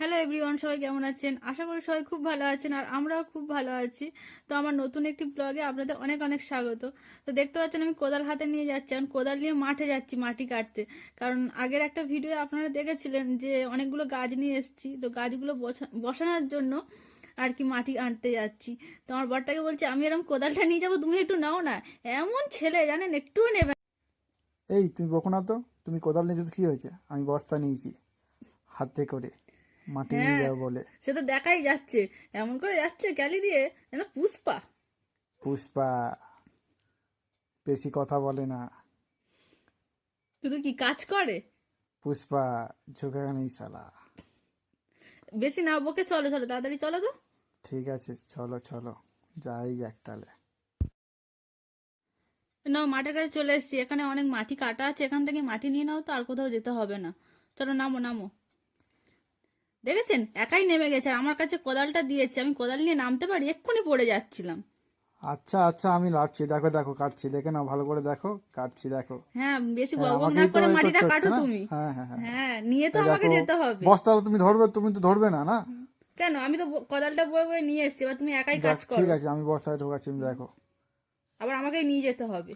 Hello everyone, সবাই কেমন আছেন? আশা করি সবাই খুব ভালো আছেন আর আমরাও খুব ভালো আছি। তো আমার নতুন একটি ব্লগে আপনাদের অনেক অনেক স্বাগত। তো দেখতে পাচ্ছেন আমি কোদাল হাতে নিয়ে যাচ্ছি, আমি কোদাল নিয়ে মাঠে যাচ্ছি মাটি কাটতে। কারণ আগের একটা ভিডিও আপনারা দেখেছিলেন যে অনেকগুলো গাছ নিয়ে এসেছি, তো গাছগুলো বসানোর জন্য আর কি মাটি আনতে যাচ্ছি। তো আমার বরটাকে বলছি আমি এরকম কোদালটা নিয়ে যাবো, তুমি একটু নাও না। এমন ছেলে জানেন, একটুও নেবে না। এই তুমি বকো না তো। তুমি কোদাল নিয়েছো তো কি হয়েছে? আমি বস্তা নিয়েছি হাতে করে মাটি নিয়ে হ্যাঁ, যাও বলে। সে তো দেখাই যাচ্ছে, এমন করে যাচ্ছে গ্যালি দিয়ে যেন পুষ্পা। পুষ্পা বেশি কথা বলে না। শুধু কি কাজ করে, পুষ্পা ঝোঁকা নেই সালা। বেশি না বকে। চলো চলো, তাড়াতাড়ি চলো তো। ঠিক আছে, চলো চলো, যাই যাক তাহলে। না, মাঠের কাছে চলে এসেছি, এখানে অনেক মাটি কাটা আছে, এখান থেকে মাটি নিয়ে নাও, তো আর কোথাও যেতে হবে না। চলো নামো নামো। দেখেছেন একাই নেমে গেছে, আর আমার কাছে কোদালটা দিয়েছে, আমি কোদাল নিয়ে নামতে পারি, এক্ষুনি পড়ে যাচ্ছিলাম। আচ্ছা আচ্ছা, আমি লাড়ছি, দেখো দেখো কাটছি, দেখে নাও ভালো করে, দেখো কাটছি দেখো। হ্যাঁ, বেশি হ্যাঁ, বকবক না আমাকেই তো করে এ মাটিটা করতে হচ্ছে কাটো না। তুমি। হ্যাঁ হ্যাঁ হ্যাঁ হ্যাঁ। হ্যাঁ, নিয়ে তো এই আমাকে দেখো, যেতে হবে। বস্তাটা তুমি ধরবে, তুমি তো ধরবে না না। কেন, আমি তো কোদালটা বয়ে বয়ে নিয়ে এসেছি, এবার তুমি একাই দেখ কাজ ঠিক করো। আছে, আমি বস্তায় ঢোকাচ্ছি, তুমি দেখো। আবার আমাকেই নিয়ে যেতে হবে।